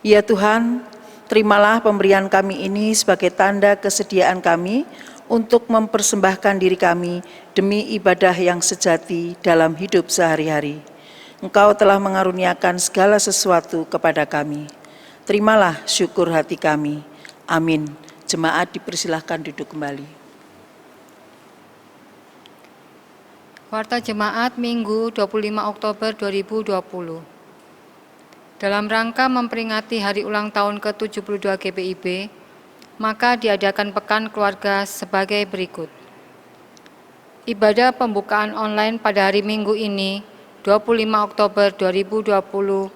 Ya Tuhan, terimalah pemberian kami ini sebagai tanda kesediaan kami untuk mempersembahkan diri kami demi ibadah yang sejati dalam hidup sehari-hari. Engkau telah mengaruniakan segala sesuatu kepada kami. Terimalah syukur hati kami. Amin. Jemaat dipersilahkan duduk kembali. Warta Jemaat Minggu 25 Oktober 2020. Dalam rangka memperingati hari ulang tahun ke-72 GPIB, maka diadakan Pekan Keluarga sebagai berikut. Ibadah pembukaan online pada hari Minggu ini, 25 Oktober 2020,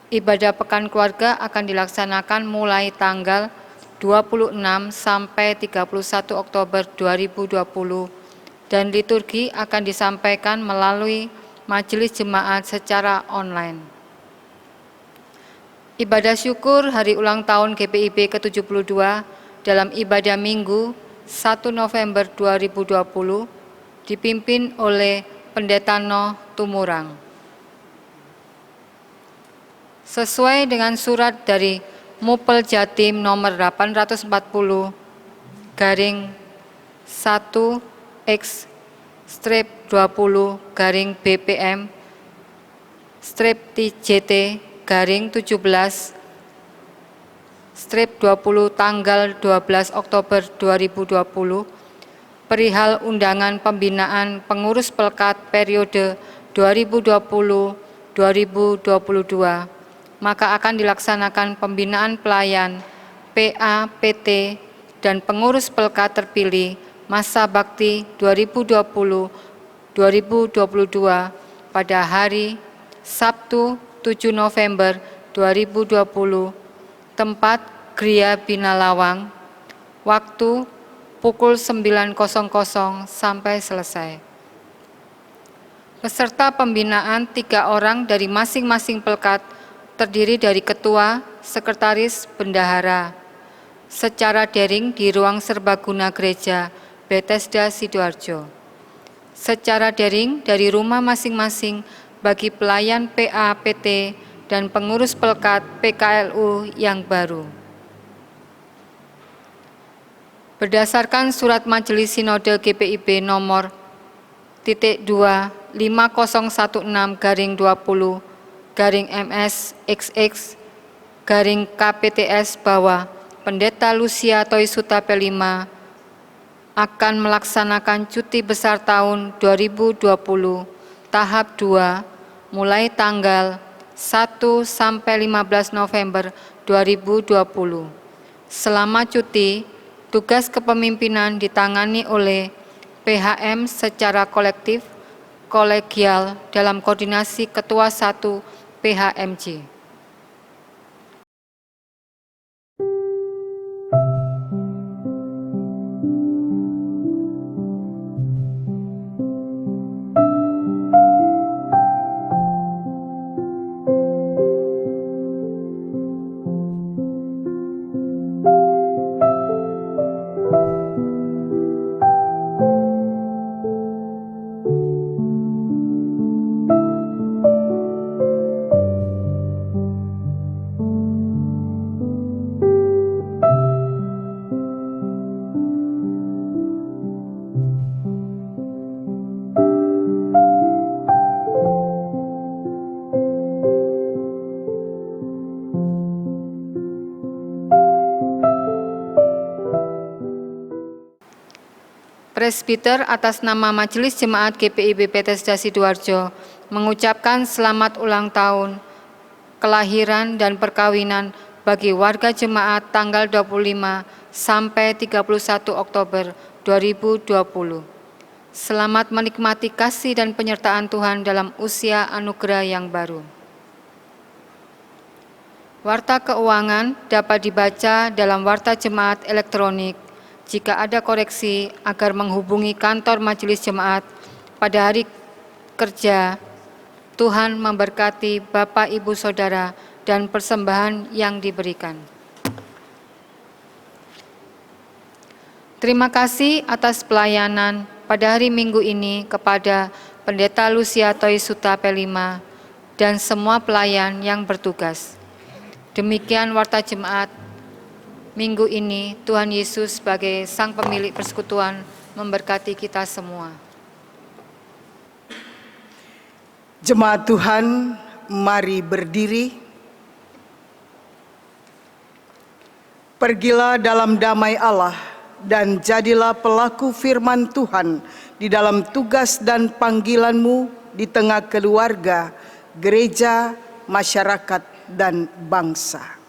ibadah Pekan Keluarga akan dilaksanakan mulai tanggal 26 sampai 31 Oktober 2020 dan liturgi akan disampaikan melalui majelis jemaat secara online. Ibadah syukur hari ulang tahun GPIB ke-72 dalam ibadah Minggu 1 November 2020 dipimpin oleh Pendeta Noh Tumurang. Sesuai dengan surat dari Mupel Jatim nomor 840 garing 1X-20 garing BPM TJT garing 17 20 tanggal 12 Oktober 2020 perihal undangan pembinaan pengurus Pelkat periode 2020-2022, maka akan dilaksanakan pembinaan pelayan PA, PT, dan pengurus Pelkat terpilih masa bakti 2020-2022 pada hari Sabtu 7 November 2020, tempat Gria Bina Lawang, waktu pukul 9.00 sampai selesai. Peserta pembinaan 3 orang dari masing-masing Pelkat terdiri dari ketua, sekretaris, bendahara, secara daring di ruang serbaguna gereja Bethesda Sidoarjo. Secara daring dari rumah masing-masing bagi pelayan PA, PT, dan pengurus Pelkat PKLU yang baru. Berdasarkan surat Majelis Sinode GPIB nomor /50-MS-XX-KPTS bahwa Pendeta Lucia Toisuta P5 akan melaksanakan cuti besar tahun 2020 tahap 2 mulai tanggal 1 sampai 15 November 2020. Selama cuti, tugas kepemimpinan ditangani oleh PHM secara kolektif, kolegial dalam koordinasi Ketua 1 PHMJ. Presbiter atas nama Majelis Jemaat GPIB Bethesda Sidoarjo mengucapkan selamat ulang tahun, kelahiran dan perkawinan bagi warga jemaat tanggal 25 sampai 31 Oktober 2020. Selamat menikmati kasih dan penyertaan Tuhan dalam usia anugerah yang baru. Warta keuangan dapat dibaca dalam Warta Jemaat elektronik. Jika ada koreksi, agar menghubungi kantor Majelis Jemaat pada hari kerja. Tuhan memberkati Bapak, Ibu, Saudara, dan persembahan yang diberikan. Terima kasih atas pelayanan pada hari Minggu ini kepada Pendeta Lucia Toisuta P5 dan semua pelayan yang bertugas. Demikian warta jemaat minggu ini. Tuhan Yesus sebagai Sang Pemilik persekutuan memberkati kita semua. Jemaat Tuhan, mari berdiri. Pergilah dalam damai Allah dan jadilah pelaku firman Tuhan di dalam tugas dan panggilanmu di tengah keluarga, gereja, masyarakat, dan bangsa.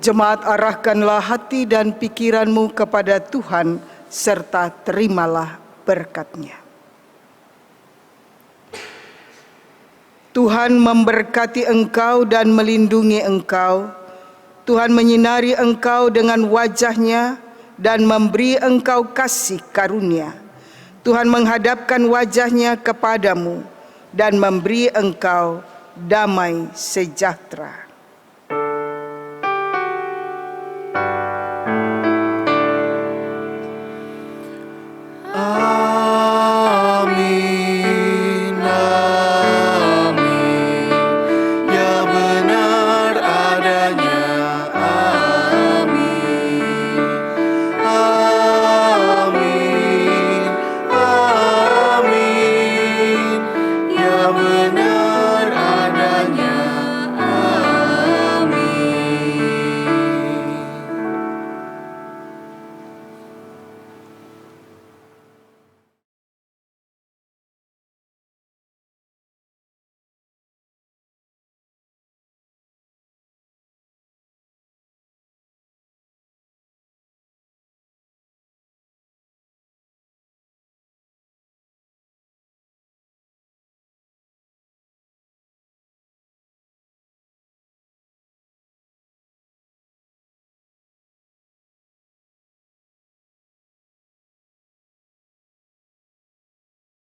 Jemaat, arahkanlah hati dan pikiranmu kepada Tuhan, serta terimalah berkat-Nya. Tuhan memberkati engkau dan melindungi engkau. Tuhan menyinari engkau dengan wajah-Nya dan memberi engkau kasih karunia. Tuhan menghadapkan wajah-Nya kepadamu dan memberi engkau damai sejahtera.